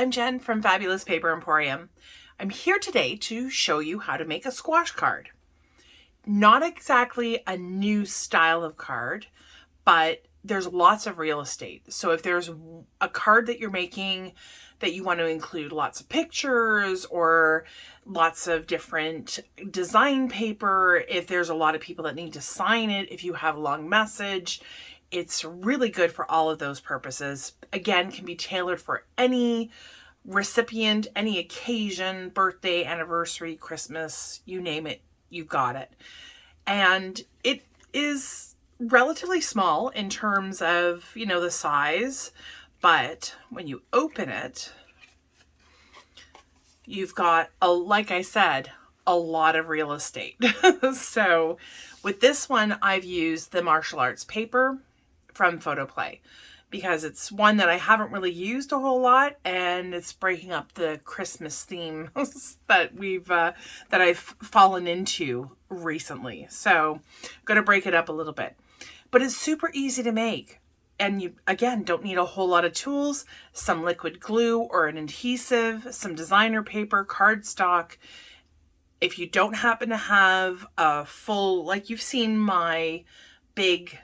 I'm Jen from Fabulous Paper Emporium. I'm here today to show you how to make a squash card. Not exactly a new style of card, but there's lots of real estate. So if there's a card that you're making that you want to include lots of pictures or lots of different design paper, if there's a lot of people that need to sign it, if you have a long message, it's really good for all of those purposes. Again, can be tailored for any recipient, any occasion, birthday, anniversary, Christmas, you name it, you got it. And it is relatively small in terms of, the size, but when you open it, you've got, like I said, a lot of real estate. So with this one, I've used the martial arts paper from Photoplay because it's one that I haven't really used a whole lot, and it's breaking up the Christmas theme that I've fallen into recently. So I'm going to break it up a little bit, but it's super easy to make. And you, again, don't need a whole lot of tools, some liquid glue or an adhesive, some designer paper, cardstock. If you don't happen to have a full, like you've seen my big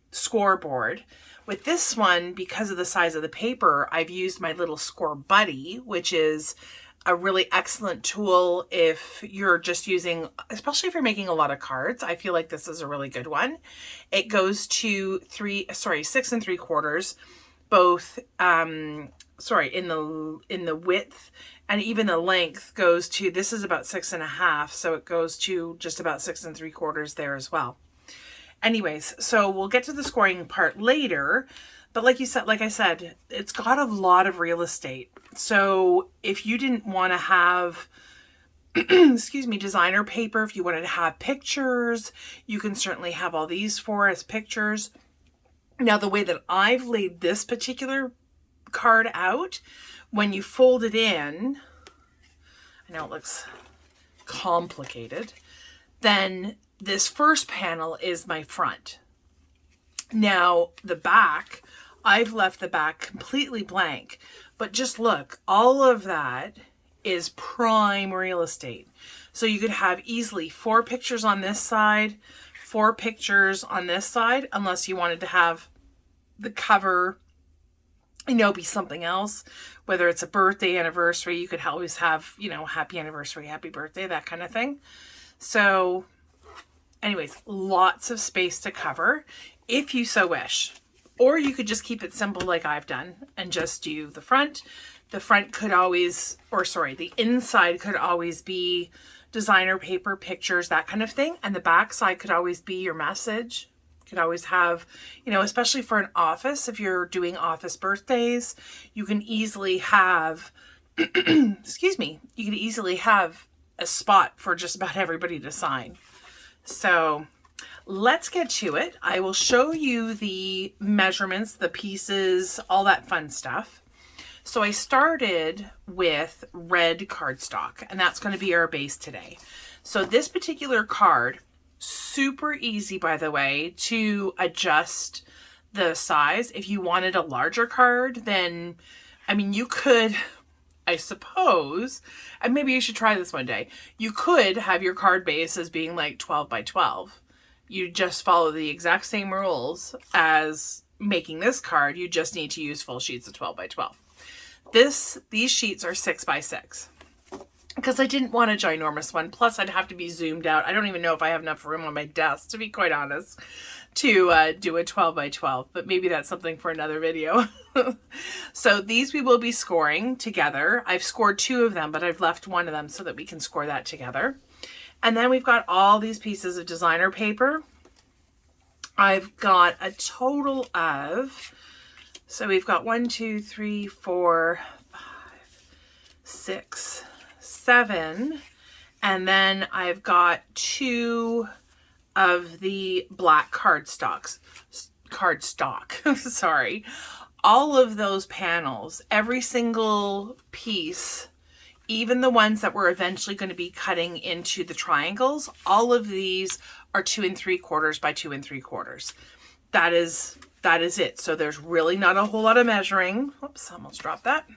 scoreboard, with this one, because of the size of the paper, I've used my little score buddy, which is a really excellent tool if you're just using, especially if you're making a lot of cards. I feel like this is a really good one. It goes to 6 3/4, both, in the width, and even the length goes to, this is about 6 1/2. So it goes to just about 6 3/4 there as well. Anyways, so we'll get to the scoring part later, but like I said, it's got a lot of real estate. So if you didn't want to have, designer paper, if you wanted to have pictures, you can certainly have all these as pictures. Now, the way that I've laid this particular card out, when you fold it in, I know it looks complicated, then this first panel is my front. Now, the back, I've left the back completely blank, but just look, all of that is prime real estate. So you could have easily 4 pictures on this side, 4 pictures on this side, unless you wanted to have the cover, be something else, whether it's a birthday, anniversary, you could always have, happy anniversary, happy birthday, that kind of thing. So anyways, lots of space to cover if you so wish. Or you could just keep it simple like I've done and just do the front. The front could always, the inside could always be designer paper, pictures, that kind of thing. And the back side could always be your message. You could always have, especially for an office, if you're doing office birthdays, you can easily have, you could easily have a spot for just about everybody to sign. So let's get to it. I will show you the measurements, the pieces, all that fun stuff. So I started with red cardstock, and that's going to be our base today. So this particular card, super easy, by the way, to adjust the size. If you wanted a larger card, then, you could, I suppose, and maybe you should try this one day. You could have your card base as being like 12 by 12. You just follow the exact same rules as making this card. You just need to use full sheets of 12 by 12. These sheets are 6 by 6 because I didn't want a ginormous one. Plus, I'd have to be zoomed out. I don't even know if I have enough room on my desk, to be quite honest, to do a 12 by 12, but maybe that's something for another video. So these we will be scoring together. I've scored 2 of them, but I've left 1 of them so that we can score that together. And then we've got all these pieces of designer paper. I've got a total of, so we've got 1, 2, 3, 4, 5, 6, 7, and then I've got 2 of the black cardstock, sorry. All of those panels, every single piece, even the ones that we're eventually going to be cutting into the triangles, all of these are 2 3/4 by 2 3/4. That is it. So there's really not a whole lot of measuring. Oops, almost dropped that.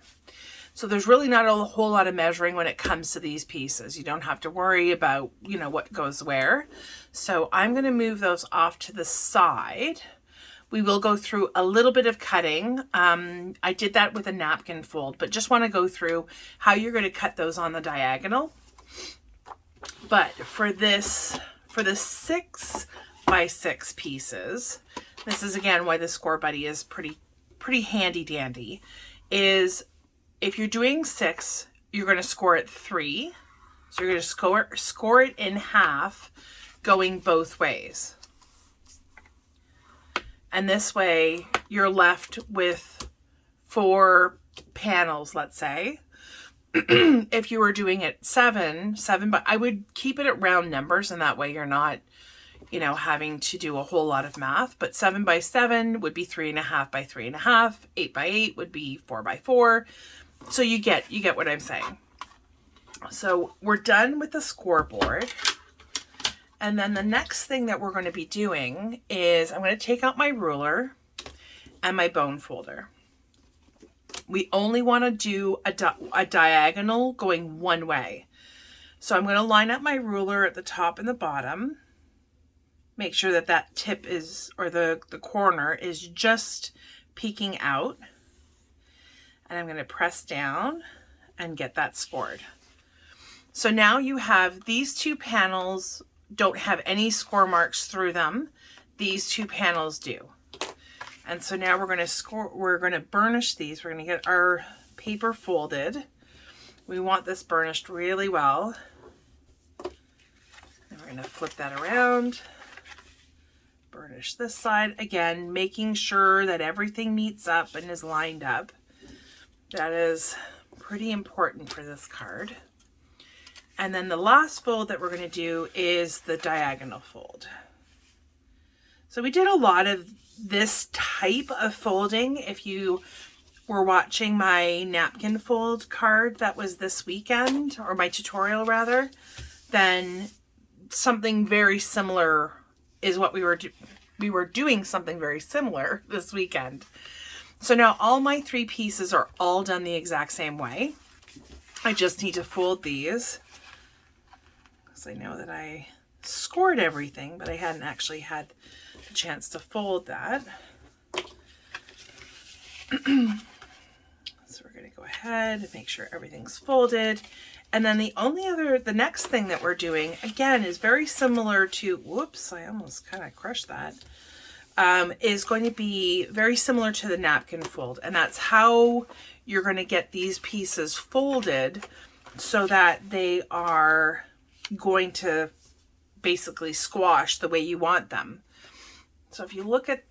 So there's really not a whole lot of measuring when it comes to these pieces. You don't have to worry about, you know, what goes where. So I'm going to move those off to the side. We will go through a little bit of cutting. I did that with a napkin fold, but just want to go through how you're going to cut those on the diagonal. But for this, for the 6 by 6 pieces, this is again why the Score Buddy is pretty handy dandy, is if you're doing 6, you're going to score it 3. So you're going to score it in half going both ways. And this way you're left with 4 panels, let's say. If you were doing it 7, but I would keep it at round numbers, and that way you're not, you know, having to do a whole lot of math. But 7 by 7 would be 3.5 by 3.5. 8 by 8 would be 4 by 4. So you get what I'm saying. So we're done with the scoreboard. And then the next thing that we're going to be doing is I'm going to take out my ruler and my bone folder. We only want to do a diagonal going one way. So I'm going to line up my ruler at the top and the bottom. Make sure that that tip is, or the corner is just peeking out. And I'm going to press down and get that scored. So now you have these 2 panels don't have any score marks through them. These 2 panels do. And so now we're going to burnish these. We're going to get our paper folded. We want this burnished really well. And we're going to flip that around. Burnish this side. Again, making sure that everything meets up and is lined up. That is pretty important for this card. And then the last fold that we're going to do is the diagonal fold. So we did a lot of this type of folding. If you were watching my napkin fold card that was this weekend, or my tutorial rather, then something very similar is what we were doing something very similar this weekend. So now all my 3 pieces are all done the exact same way. I just need to fold these. I know that I scored everything, but I hadn't actually had the chance to fold that. So we're going to go ahead and make sure everything's folded. And then the next thing that we're doing, again, is very similar to, whoops, I almost kind of crushed that, is going to be very similar to the napkin fold. And that's how you're going to get these pieces folded so that they are going to basically squash the way you want them. So if you look at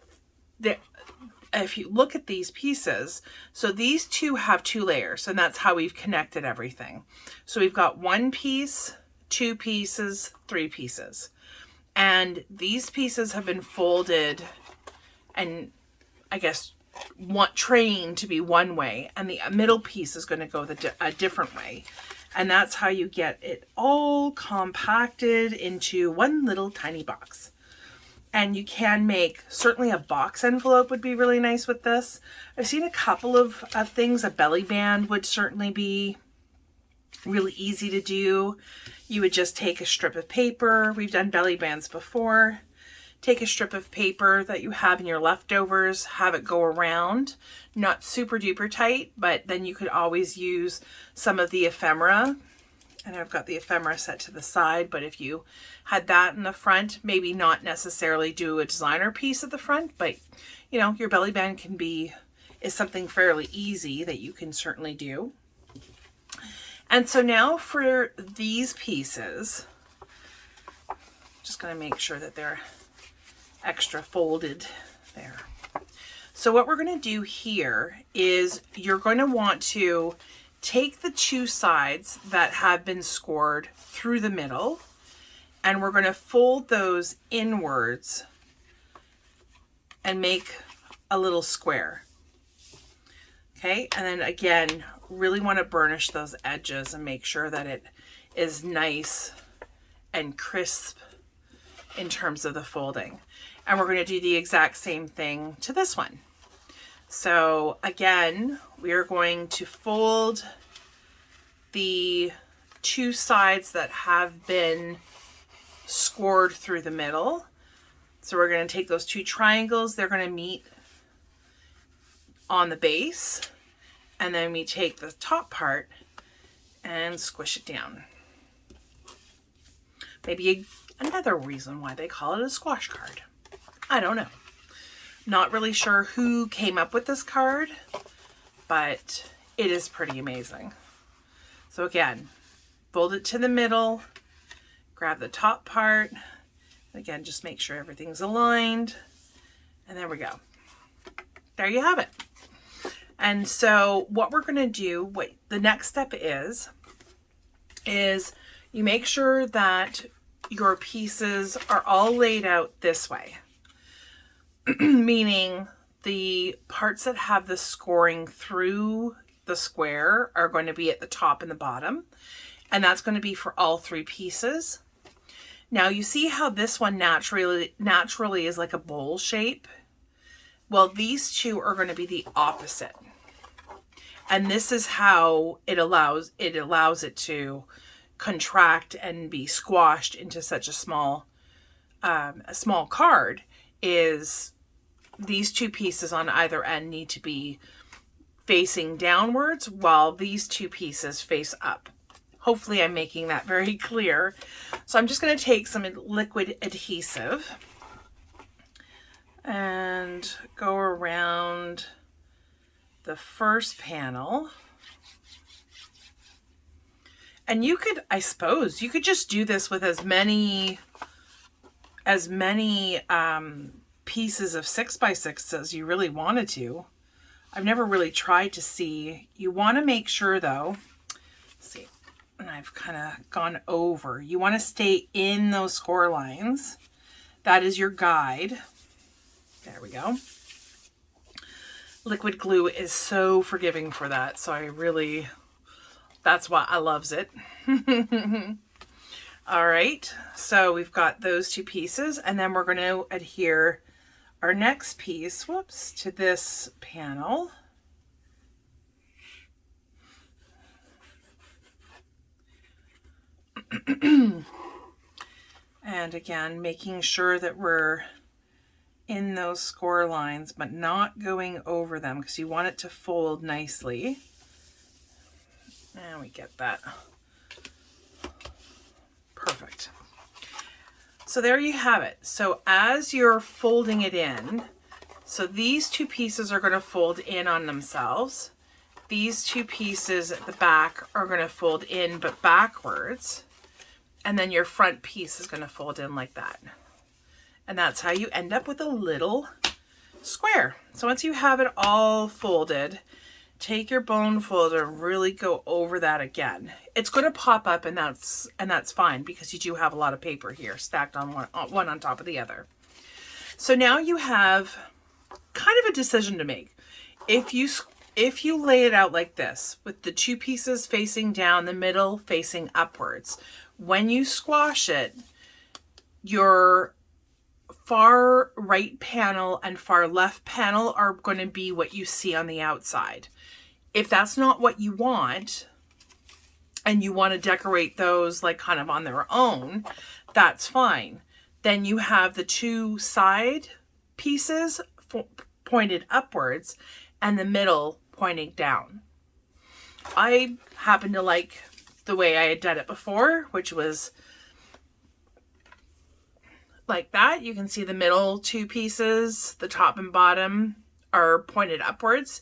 these pieces, so these 2 have 2 layers, and that's how we've connected everything. So we've got 1 piece, 2 pieces, 3 pieces, and these pieces have been folded and I guess trained to be one way, and the middle piece is going to go a different way. And that's how you get it all compacted into one little tiny box. And you can make, certainly a box envelope would be really nice with this. I've seen a couple of things. A belly band would certainly be really easy to do. You would just take a strip of paper. We've done belly bands before. Take a strip of paper that you have in your leftovers, have it go around, not super duper tight, but then you could always use some of the ephemera. And I've got the ephemera set to the side, but if you had that in the front, maybe not necessarily do a designer piece at the front, but you know, your belly band is something fairly easy that you can certainly do. And so now for these pieces, just going to make sure that they're extra folded there. So what we're going to do here is you're going to want to take the 2 sides that have been scored through the middle, and we're going to fold those inwards and make a little square. Okay, and then again, really want to burnish those edges and make sure that it is nice and crisp in terms of the folding. And we're going to do the exact same thing to this one. So again, we are going to fold the two sides that have been scored through the middle. So we're going to take those two triangles, they're going to meet on the base, and then we take the top part and squish it down. Maybe another reason why they call it a squash card. I don't know. Not really sure who came up with this card, but it is pretty amazing. So again, fold it to the middle, grab the top part. Again, just make sure everything's aligned. And there we go. There you have it. And so what we're going to do, what the next step is you make sure that your pieces are all laid out this way. Meaning the parts that have the scoring through the square are going to be at the top and the bottom. And that's going to be for all three pieces. Now you see how this one naturally is like a bowl shape? Well, these two are going to be the opposite. And this is how it allows it to contract and be squashed into such a small card. Is these two pieces on either end need to be facing downwards while these two pieces face up. Hopefully I'm making that very clear. So I'm just going to take some liquid adhesive and go around the first panel. And you could, I suppose, you could just do this with as many pieces of 6x6 as you really wanted to. I've never really tried to see. You want to make sure though, let's see, and I've kind of gone over. You want to stay in those score lines. That is your guide. There we go. Liquid glue is so forgiving for that. So that's why I loves it. All right, so we've got those two pieces, and then we're going to adhere our next piece, to this panel. And again, making sure that we're in those score lines, but not going over them because you want it to fold nicely. And we get that. Perfect. So there you have it. So as you're folding it in, so these two pieces are going to fold in on themselves. These two pieces at the back are going to fold in but backwards. And then your front piece is going to fold in like that. And that's how you end up with a little square. So once you have it all folded, take your bone folder and really go over that again. It's going to pop up, and that's fine because you do have a lot of paper here stacked on one on top of the other. So now you have kind of a decision to make. If you lay it out like this, with the two pieces facing down, the middle facing upwards, when you squash it, your far right panel and far left panel are going to be what you see on the outside. If that's not what you want, and you want to decorate those like kind of on their own, that's fine. Then you have the two side pieces pointed upwards and the middle pointing down. I happen to like the way I had done it before, which was like that. You can see the middle two pieces, the top and bottom, are pointed upwards.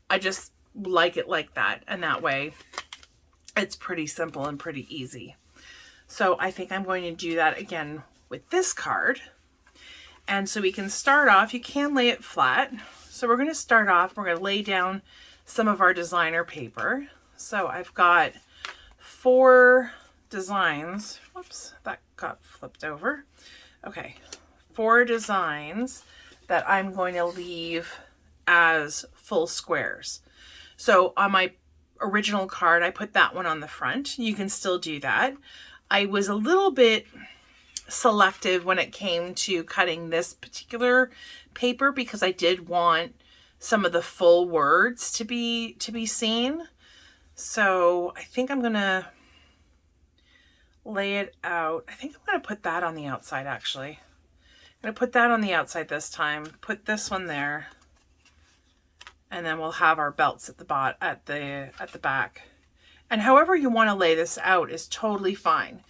I just like it like that, and that way it's pretty simple and pretty easy. So I think I'm going to do that again with this card. And so we can start off, you can lay it flat. So we're going to start off, we're going to lay down some of our designer paper. So I've got 4 designs. Whoops, that got flipped over. Okay, 4 designs that I'm going to leave as full squares. So on my original card, I put that one on the front. You can still do that. I was a little bit selective when it came to cutting this particular paper because I did want some of the full words to be seen. So I think I'm gonna lay it out. I think I'm gonna put that on the outside actually. I'm gonna put that on the outside this time. Put this one there, and then we'll have our belts at the back. And however you want to lay this out is totally fine.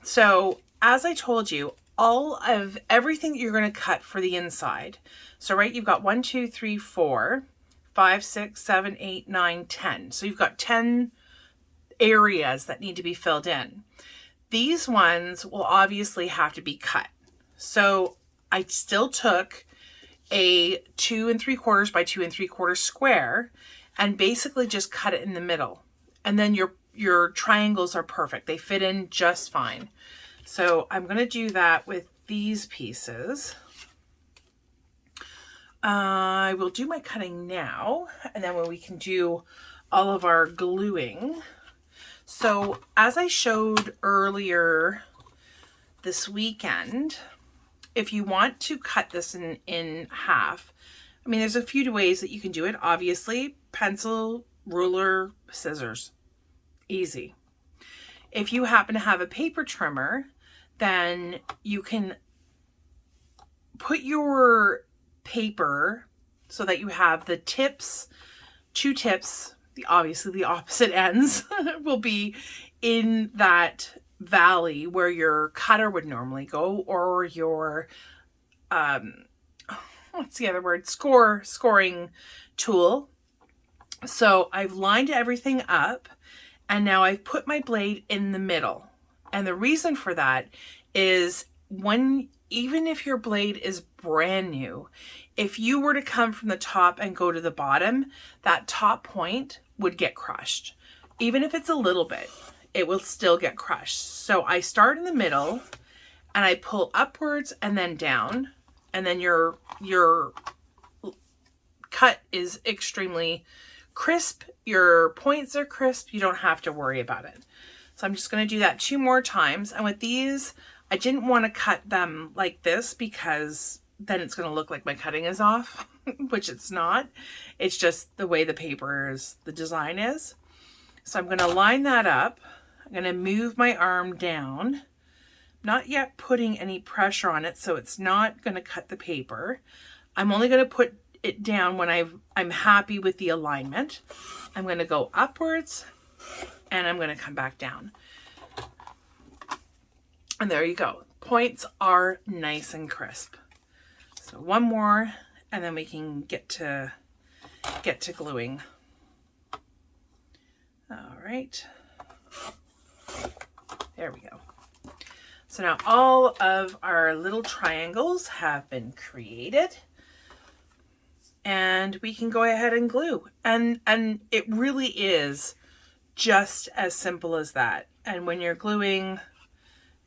So as I told you, all of everything that you're going to cut for the inside. So right, you've got 1, 2, 3, 4, 5, 6, 7, 8, 9, 10. So you've got 10 areas that need to be filled in. These ones will obviously have to be cut. So I still took a 2 3/4 by 2 3/4 square and basically just cut it in the middle. And then your triangles are perfect. They fit in just fine. So I'm going to do that with these pieces. I will do my cutting now, and then we can do all of our gluing. So as I showed earlier this weekend, if you want to cut this in half, I mean, there's a few ways that you can do it. Obviously, pencil, ruler, scissors. Easy. If you happen to have a paper trimmer, then you can put your paper so that you have the tips, 2 tips, obviously the opposite ends will be in that valley where your cutter would normally go, or your what's the other word, scoring tool. So I've lined everything up, and now I've put my blade in the middle. And the reason for that is even if your blade is brand new, if you were to come from the top and go to the bottom, that top point would get crushed. Even if it's a little bit, it will still get crushed. So I start in the middle and I pull upwards and then down, and then your cut is extremely crisp. Your points are crisp. You don't have to worry about it. So I'm just going to do that 2 more times. And with these, I didn't want to cut them like this because then it's going to look like my cutting is off, which it's not. It's just the way the paper is, the design is. So I'm going to line that up. I'm going to move my arm down, not yet putting any pressure on it, so it's not going to cut the paper. I'm only going to put it down when I'm happy with the alignment. I'm going to go upwards and I'm going to come back down. And there you go. Points are nice and crisp. So one more, and then we can get to gluing. All right. There we go. So now all of our little triangles have been created, and we can go ahead and glue. And it really is just as simple as that. And when you're gluing,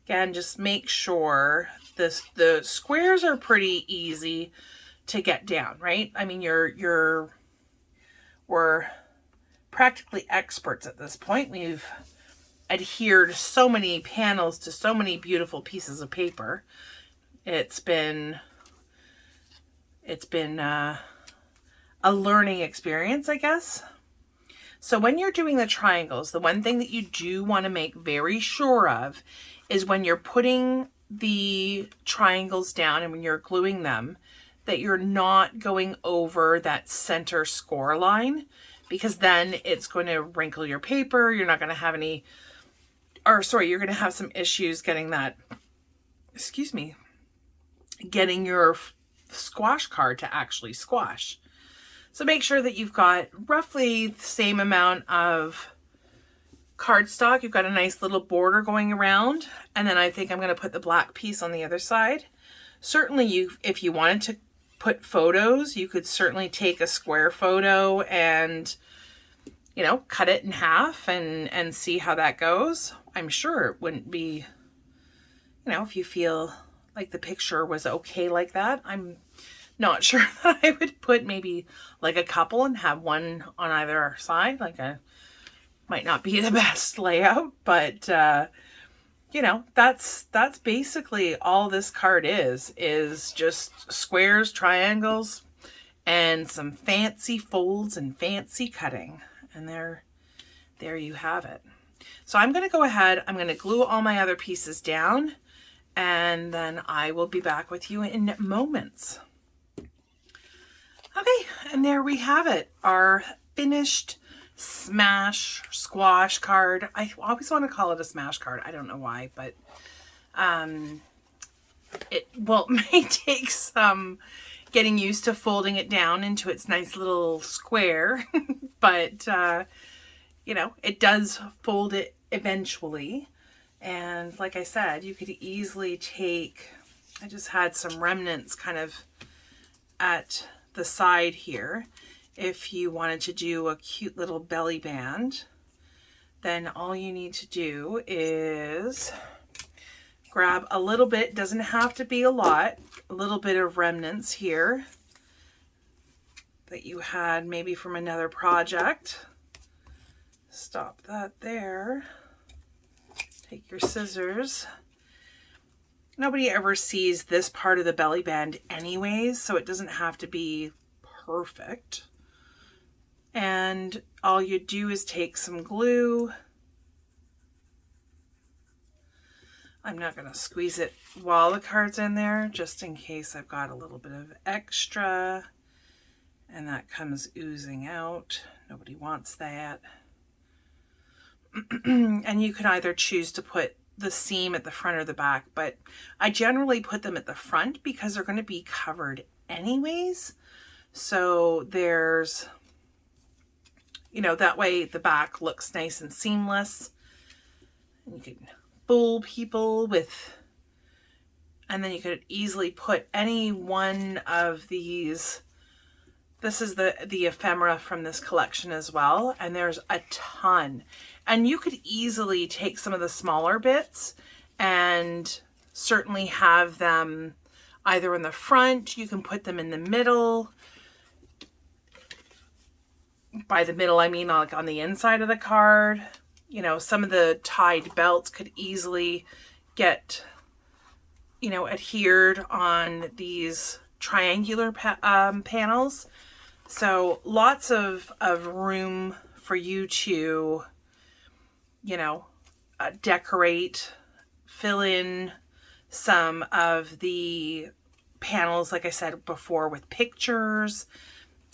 again, just make sure the squares are pretty easy to get down, right? I mean, we're practically experts at this point. We've adhered so many panels to so many beautiful pieces of paper. It's been a learning experience, I guess. So when you're doing the triangles, the one thing that you do want to make very sure of is when you're putting the triangles down and when you're gluing them, that you're not going over that center score line, because then it's going to wrinkle your paper. You're not going to have any, or sorry, you're going to have some issues getting that, getting your squash card to actually squash. So make sure that you've got roughly the same amount of cardstock. You've got a nice little border going around. And then I think I'm going to put the black piece on the other side. Certainly, if you wanted to put photos, you could certainly take a square photo and, you know, cut it in half and see how that goes. I'm sure it wouldn't be, you know, if you feel like the picture was okay like that. I'm not sure that I would put maybe like a couple and have one on either side. Like might not be the best layout, but you know, that's basically all this card is just squares, triangles, and some fancy folds and fancy cutting. And there you have it. So I'm going to go ahead, I'm going to glue all my other pieces down, and then I will be back with you in moments. Okay, and there we have it, our finished squash card. I always want to call it a smash card. I don't know why, but it may take some getting used to folding it down into its nice little square, but you know, it does fold it eventually. And like I said, you could easily take, I just had some remnants kind of at the side here. If you wanted to do a cute little belly band, then all you need to do is grab a little bit, doesn't have to be a lot, a little bit of remnants here that you had maybe from another project. Stop that there. Take your scissors. Nobody ever sees this part of the belly band anyways, so it doesn't have to be perfect. And all you do is take some glue. I'm not going to squeeze it while the card's in there, just in case I've got a little bit of extra and that comes oozing out. Nobody wants that. And you can either choose to put the seam at the front or the back, but I generally put them at the front because they're going to be covered anyways. So there's, you know, that way the back looks nice and seamless. And you can fool people with, and then you could easily put any one of these. This is the ephemera from this collection as well, and there's a ton. And you could easily take some of the smaller bits and certainly have them either in the front, you can put them in the middle. By the middle, I mean like on the inside of the card. You know, some of the tied belts could easily get, you know, adhered on these triangular panels. So lots of room for you to, you know, decorate, fill in some of the panels, like I said before, with pictures.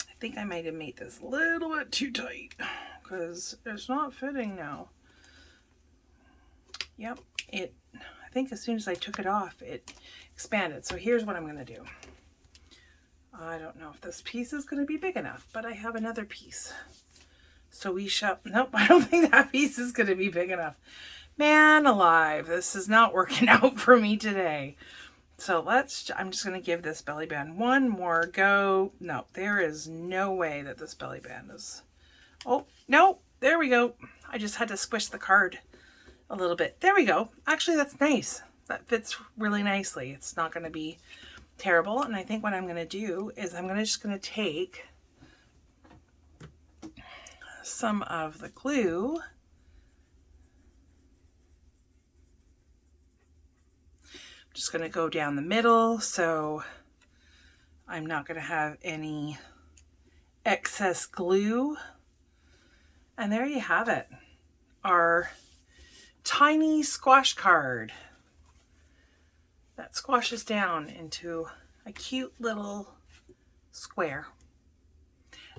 I think I might have made this a little bit too tight because it's not fitting now. Yep, I think as soon as I took it off, it expanded. So here's what I'm going to do. I don't know if this piece is going to be big enough, but I have another piece. So we shall, nope, I don't think that piece is going to be big enough. Man alive, this is not working out for me today. So I'm just going to give this belly band one more go. No, there is no way that this belly band is, oh, no, there we go. I just had to squish the card a little bit. There we go. Actually, that's nice. That fits really nicely. It's not going to be terrible. And I think what I'm going to do is I'm just going to take some of the glue. I'm just going to go down the middle so I'm not going to have any excess glue. And there you have it. Our tiny squash card that squashes down into a cute little square.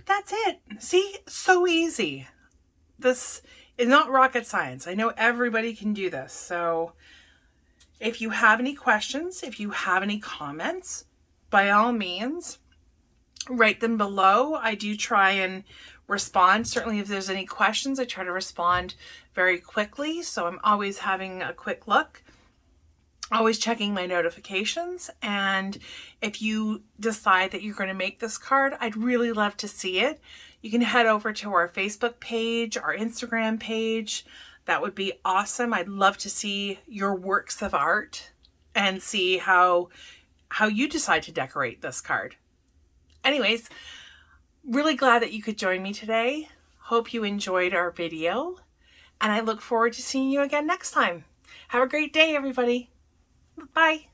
That's it. See, so easy. This is not rocket science. I know everybody can do this. So if you have any questions, if you have any comments, by all means, write them below. I do try and respond. Certainly if there's any questions, I try to respond very quickly. So I'm always having a quick look, always checking my notifications. And if you decide that you're going to make this card, I'd really love to see it. You can head over to our Facebook page, our Instagram page. That would be awesome. I'd love to see your works of art and see how you decide to decorate this card. Anyways, really glad that you could join me today. Hope you enjoyed our video, and I look forward to seeing you again next time. Have a great day, everybody. Bye.